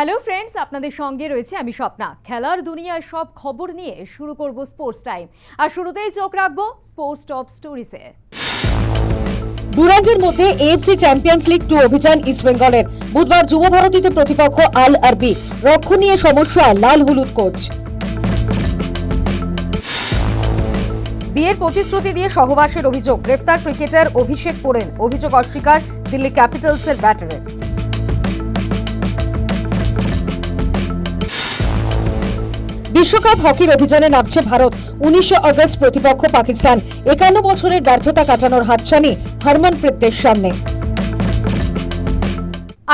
Hello friends, আপনাদের সঙ্গে রয়েছে আমি স্বপ্না। খেলার দুনিয়ার সব খবর নিয়ে শুরু করব স্পোর্টস টাইম। আর শুরুতেই চোখ রাখবো স্পোর্টস টপ স্টোরিজে। ডুরান্ডের মধ্যে এএফসি চ্যাম্পিয়ন্স লিগ 2 অভিযান ইস্টবেঙ্গলের। বুধবার যুব ভারতীতে প্রতিপক্ষ আল আরবি। রক্ষণ নিয়ে সমস্যা লাল হলুদ কোচ। বিয়ের প্রতিশ্রুতি দিয়ে সহবাসের অভিযোগ, গ্রেফতার ক্রিকেটার অভিষেক পোরেল। অভিযোগ অস্বীকার দিল্লি ক্যাপিটালসের ব্যাটারের। বিশ্বকাপ হকির অভিযানে নামছে ভারত। 19 আগস্ট প্রতিপক্ষ পাকিস্তান। 51 বছরের ব্যর্থতা কাটানোর হাতছানি হরমনপ্রীতের সামনে।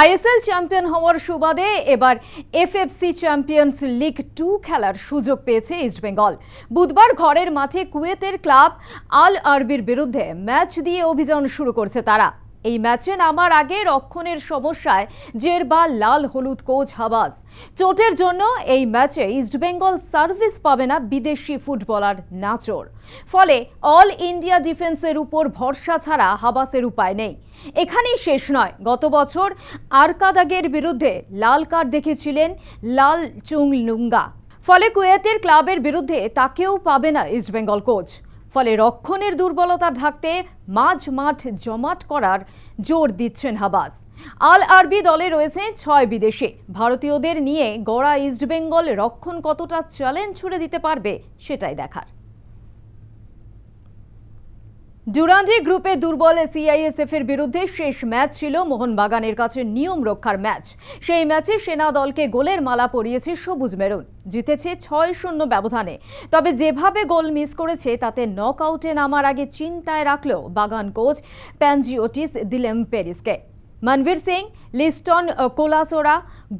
আইএসএল চ্যাম্পিয়ন হওয়ার সুবাদে এবার এফএফসি চ্যাম্পিয়ন্স লিগ 2 খেলার সুযোগ পেয়েছে ইস্টবেঙ্গল। বুধবার ঘরের মাঠে কুয়েতের ক্লাব আল আরবির বিরুদ্ধে ম্যাচ দিয়ে অভিযান শুরু করছে তারা। এই ম্যাচে নামার আগে রক্ষণের সমস্যায় জেরবা লাল হলুদ কোচ হাবাস। চোটের জন্য এই ম্যাচে ইস্টবেঙ্গল সার্ভিস পাবে না বিদেশি ফুটবলার নাচর। ফলে অল ইন্ডিয়া ডিফেন্সের উপর ভরসা ছাড়া হাবাসের উপায় নেই। এখানেই শেষ নয়, গত বছর আরকাদাগের বিরুদ্ধে লাল কার্ড দেখেছিলেন লাল চুংলুঙ্গা। ফলে কুয়েতের ক্লাবের বিরুদ্ধে তাকেও পাবে না ইস্টবেঙ্গল কোচ। ফলে রক্ষণের দুর্বলতা ঢাকতে মাঠ জমাট করার জোর দিচ্ছেন হাবাস। আল আরবি দলে রয়েছে 6 বিদেশি। ভারতীয়দের নিয়ে গড়া ইস্টবেঙ্গল রক্ষণ কতটা চ্যালেঞ্জ ছুড়ে দিতে পারবে সেটাই দেখার। ডুরান্ডে গ্রুপে দুর্বল সিআইএসএফ এর বিরুদ্ধে শেষ ম্যাচ ছিল মোহনবাগানের কাছে নিয়ম রক্ষার ম্যাচ। সেই ম্যাচে সেনা দলকে গোলের মালা পরিয়েছে সবুজ মেরুন। জিতেছে 6-0 ব্যবধানে। তবে যেভাবে গোল মিস করেছে তাতে নকআউটে নামার আগে চিন্তায় রাখল বাগান কোচ প্যানজিওটিস দিলেম্পেরিসকে। মনবীর সিং, লিস্টন কোলাসোরা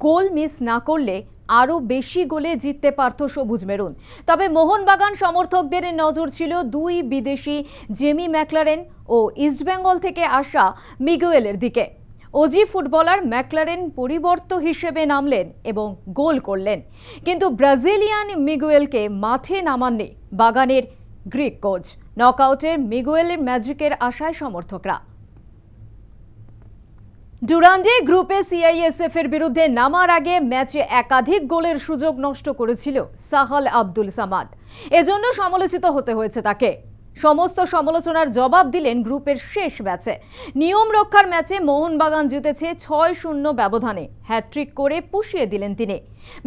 গোল মিস না করলে আরও বেশি গোলে জিততে পারত সবুজ মেরুন। তবে মোহনবাগান সমর্থকদের নজর ছিল 2 বিদেশি জেমি ম্যাকলারেন ও ইস্টবেঙ্গল থেকে আসা মিগুয়েলের দিকে। অজি ফুটবলার ম্যাকলারেন পরিবর্তন হিসেবে নামলেন এবং গোল করলেন, কিন্তু ব্রাজিলিয়ান মিগুয়েলকে মাঠে নামাননি বাগানের গ্রিক কোচ। নকআউটে মিগুয়েলের ম্যাজিকের আশায় সমর্থকরা। ডুরান্ডে গ্রুপে সিআইএসএফ এর বিরুদ্ধে নামার আগে ম্যাচে একাধিক গোলের সুযোগ নষ্ট করেছিল সাহাল আব্দুল সামাদ। এজন্য সমালোচিত হতে হয়েছে তাকে। সমস্ত সমালোচনার জবাব দিলেন গ্রুপের শেষ ম্যাচে। নিয়ম রক্ষার ম্যাচে মোহনবাগান জিতেছে 6-0 ব্যবধানে। হ্যাট্রিক করে পুষিয়ে দিলেন তিনি।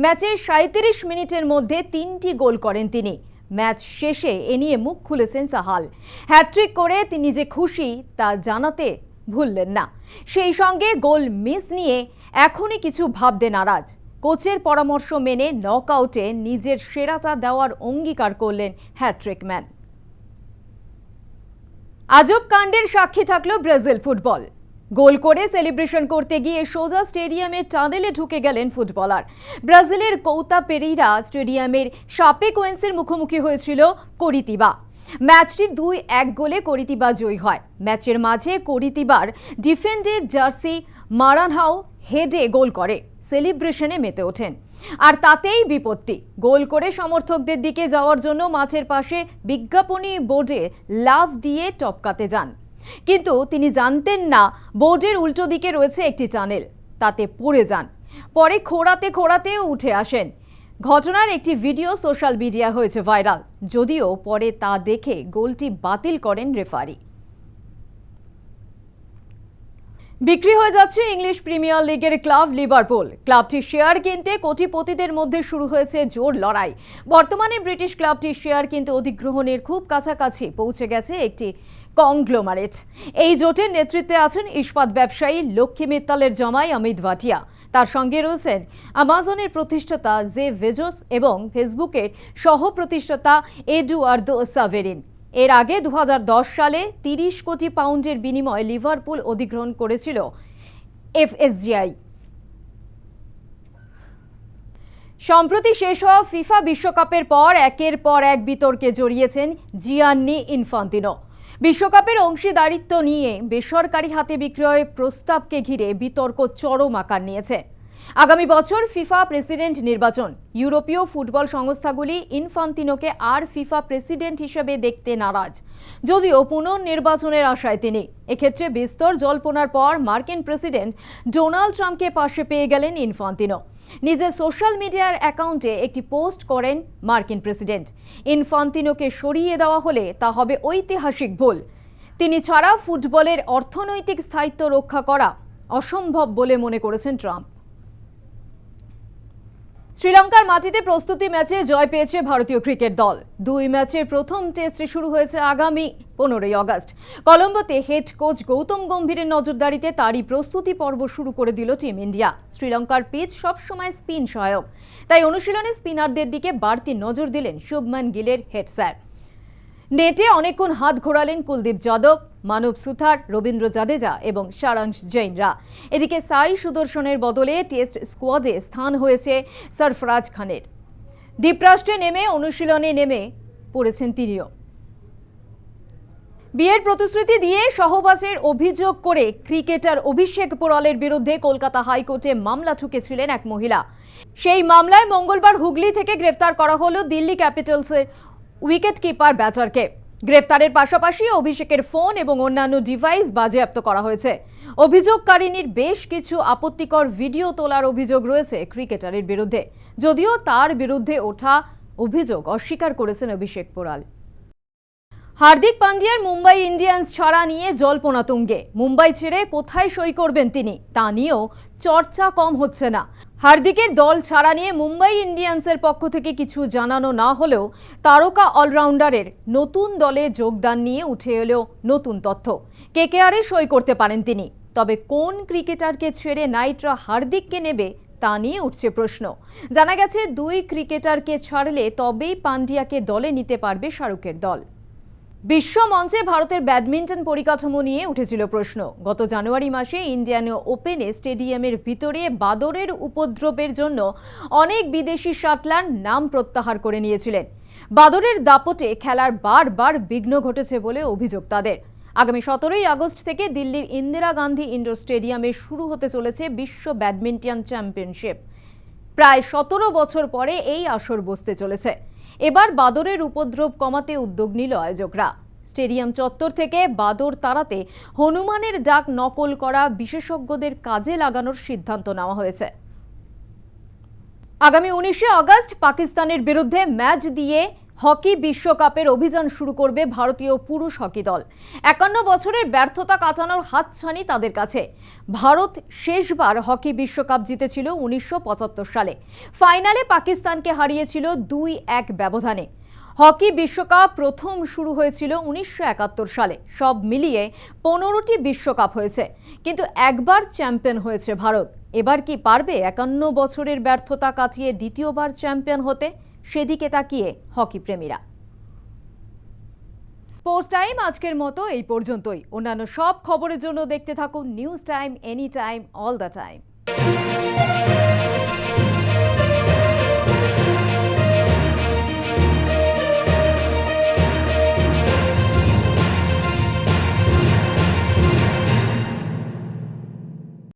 ম্যাচের 37 মিনিটের মধ্যে 3টি গোল করেন তিনি। ম্যাচ শেষে এ নিয়ে মুখ খুলেছেন সাহাল। হ্যাট্রিক করে তিনি যে খুশি তা জানাতে ভুললেন না। সেই সঙ্গে গোল মিস নিয়ে এখনই কিছু ভাবতে নারাজ। কোচের পরামর্শ মেনে নকআউটে নিজের সেরাটা দেওয়ার অঙ্গীকার করলেন হ্যাট্রিক ম্যান। আজব কাণ্ডের সাক্ষী থাকলো ব্রাজিল ফুটবল। গোল করে সেলিব্রেশন করতে গিয়ে সোজা স্টেডিয়ামের টানেলে ঢুকে গেলেন ফুটবলার। ব্রাজিলের কৌতা পেরেইরা স্টেডিয়ামের শাপেকোয়েন্সের মুখোমুখি হয়েছিল করিতিবা। ম্যাচটি 2-1 গোলে করিতিবা জয়ী হয়। ম্যাচের মাঝে করিতিবার ডিফেন্ডের জার্সি মারানহাও হেডে গোল করে সেলিব্রেশনে মেতে ওঠেন। আর তাতেই বিপত্তি। গোল করে সমর্থকদের দিকে যাওয়ার জন্য মাঠের পাশে বিজ্ঞাপনী বোর্ডে লাফ দিয়ে টপকাতে যান, কিন্তু তিনি জানতেন না বোর্ডের উল্টো দিকে রয়েছে একটি টানেল। তাতে পড়ে যান। পরে খোঁড়াতে উঠে আসেন। ঘটনার একটি ভিডিও সোশ্যাল মিডিয়া হয়েছে ভাইরাল, যদিও পরে তা দেখে গোলটি বাতিল করেন রেফারি। বিক্রি হয়ে যাচ্ছে ইংলিশ প্রিমিয়ার লিগের ক্লাব লিভারপুল। ক্লাবটির শেয়ার কিনতে কোটিপতিদের মধ্যে শুরু হয়েছে জোর লড়াই। বর্তমানে ব্রিটিশ ক্লাবটির শেয়ার কিনতে অধিগ্রহণের খুব কাছাকাছি পৌঁছে গেছে একটি কংগ্লোমারেট। এই জোটের নেতৃত্বে আছেন ইস্পাত ব্যবসায়ী লক্ষ্মী মিত্তালের জামাই অমিত ভাটিয়া। তার সঙ্গে রয়েছেন আমাজনের প্রতিষ্ঠাতা জে বেজোস এবং ফেসবুকের সহ প্রতিষ্ঠাতা এডুয়ার্দো সাভেরিন। এর আগে 2010 সালে 30 কোটি পাউন্ডের বিনিময়ে লিভারপুল অধিগ্রহণ করেছিল এফএসজিআই। সম্প্রতি শেষ হওয়া ফিফা বিশ্বকাপের পর একের পর এক বিতর্কে জড়িয়েছেন জিয়ান্নি ইনফান্তিনো। বিশ্বকাপের অংশীদারিত্ব নিয়ে বেসরকারি হাতে বিক্রয় প্রস্তাবকে ঘিরে বিতর্ক চরম আকার নিয়েছে। আগামী বছর ফিফা প্রেসিডেন্ট নির্বাচন। ইউরোপীয় ফুটবল সংস্থাগুলি ইনফান্তিনোকে আর ফিফা প্রেসিডেন্ট হিসেবে দেখতে নারাজ, যদিও পুনর্নির্বাচনের আশায় তিনি। এক্ষেত্রে বিস্তর জল্পনার পর মার্কিন প্রেসিডেন্ট ডোনাল্ড ট্রাম্পকে পাশে পেয়ে গেলেন ইনফান্তিনো। নিজের সোশ্যাল মিডিয়ার অ্যাকাউন্টে একটি পোস্ট করেন মার্কিন প্রেসিডেন্ট। ইনফান্তিনোকে সরিয়ে দেওয়া হলে তা হবে ঐতিহাসিক ভুল। তিনি ছাড়া ফুটবলের অর্থনৈতিক স্থায়িত্ব রক্ষা করা অসম্ভব বলে মনে করেছেন ট্রাম্প। শ্রীলঙ্কার মাটিতে প্রস্তুতি ম্যাচে জয় পেয়েছে ভারতীয় ক্রিকেট দল। 2 ম্যাচের প্রথম টেস্ট শুরু হয়েছে আগামী 15ই আগস্ট। কলম্বোতে হেড কোচ গৌতম গম্ভীরের নজরদারিতে তারই প্রস্তুতি পর্ব শুরু করে দিল টিম ইন্ডিয়া। শ্রীলঙ্কার পিচ সবসময় স্পিন সহায়ক, তাই অনুশীলনে স্পিনারদের দিকে বাড়তি নজর দিলেন শুভমান গিলের হেড স্যার। নেটে অনেকক্ষণ হাত ঘোরালেন কুলদীপ যাদব, মানব সুথার, রবীন্দ্র জাদেজা এবং সারাংশ জৈনরা। এদিকে সাই সুদর্শনের বদলে টেস্ট স্কোয়াডে স্থান হয়েছে সরফরাজ খানের। দ্বীপরাষ্ট্রে নেমে অনুশীলনে নেমে পড়েছেন তিনিও। বিয়ের প্রতিশ্রুতি দিয়ে সহবাসের অভিযোগ করে ক্রিকেটার অভিষেক পোড়ালের বিরুদ্ধে কলকাতা হাইকোর্টে মামলা ঠুকেছিলেন এক মহিলা। সেই মামলায় মঙ্গলবার হুগলি থেকে গ্রেফতার করা হলো দিল্লি ক্যাপিটালসের উইকেট কিপার ব্যাটারকে। গ্রেফতারের পাশাপাশি অভিষেকের ফোন এবং অন্যান্য ডিভাইস বাজেয়াপ্ত করা হয়েছে। অভিযোগকারিনীর বেশ কিছু আপত্তিকর ভিডিও তোলার অভিযোগ রয়েছে ক্রিকেটারের বিরুদ্ধে, যদিও তার বিরুদ্ধে ওঠা অভিযোগ অস্বীকার করেছেন অভিষেক পোড়াল। হার্দিক পান্ডিয়ার মুম্বাই ইন্ডিয়ান্স ছাড়া নিয়ে জল্পনা তুঙ্গে। মুম্বাই ছেড়ে কোথায় সই করবেন তিনি, তা নিয়েও চর্চা কম হচ্ছে না। হার্দিকের দল ছাড়া নিয়ে মুম্বাই ইন্ডিয়ান্সের পক্ষ থেকে কিছু জানানো না হলেও তারকা অলরাউন্ডারের নতুন দলে যোগদান নিয়ে উঠে এলো নতুন তথ্য। কেকেআরে সই করতে পারেন তিনি, তবে কোন ক্রিকেটারকে ছেড়ে নাইটরা হার্দিককে নেবে তা নিয়ে উঠছে প্রশ্ন। জানা গেছে 2 ক্রিকেটারকে ছাড়লে তবেই পান্ডিয়াকে দলে নিতে পারবে শাহরুখের দল। বিশ্ব মঞ্চে ভারতের ব্যাডমিন্টন পরিকাঠামো নিয়ে উঠেছিল প্রশ্ন। গত জানুয়ারি মাসে ইন্ডিয়ান ওপেনে স্টেডিয়ামের ভিতরে বাদরের উপদ্রবের জন্য অনেক বিদেশি শাটলার নাম প্রত্যাহার করে নিয়েছিলেন। বাদরের দাপটে খেলার বারবার বিঘ্ন ঘটেছে বলে অভিযোগ তাদের। আগামী 17ই আগস্ট থেকে দিল্লির ইন্দিরা গান্ধী ইন্ডোর স্টেডিয়ামে শুরু হতে চলেছে বিশ্ব ব্যাডমিন্টন চ্যাম্পিয়নশিপ। প্রায় 17 বছর পরে এই আসর বসতে চলেছে। এবার বাদরের উপদ্রব কমাতে উদ্যোগ নিল আয়োজকরা। স্টেডিয়াম চত্বর থেকে বাদর তাড়াতে হনুমানের ডাক নকল করা বিশেষজ্ঞদের কাজে লাগানোর সিদ্ধান্ত নেওয়া হয়েছে। আগামী 19শে আগস্ট পাকিস্তানের বিরুদ্ধে ম্যাচ দিয়ে হকি বিশ্বকাপের অভিযান শুরু করবে ভারতীয় পুরুষ হকি দল। 51 বছরের ব্যর্থতা কাটানোর হাতছানি তাদের কাছে। ভারত শেষবার হকি বিশ্বকাপ জিতেছিল 1975 সালে। ফাইনালে পাকিস্তানকে হারিয়েছিল 2-1 ব্যবধানে। হকি বিশ্বকাপ প্রথম শুরু হয়েছিল 1971 সালে। সব মিলিয়ে 15টি বিশ্বকাপ হয়েছে, কিন্তু একবার চ্যাম্পিয়ন হয়েছে ভারত। এবার কি পারবে 51 বছরের ব্যর্থতা কাটিয়ে দ্বিতীয়বার চ্যাম্পিয়ন হতে? সেদিকে তাকিয়ে হকি প্রেমীরা। পোস্ট টাইম আজকের মতো এই পর্যন্তই। অন্যান্য সব খবরের জন্য দেখতে থাকুন news time, any time, all the time.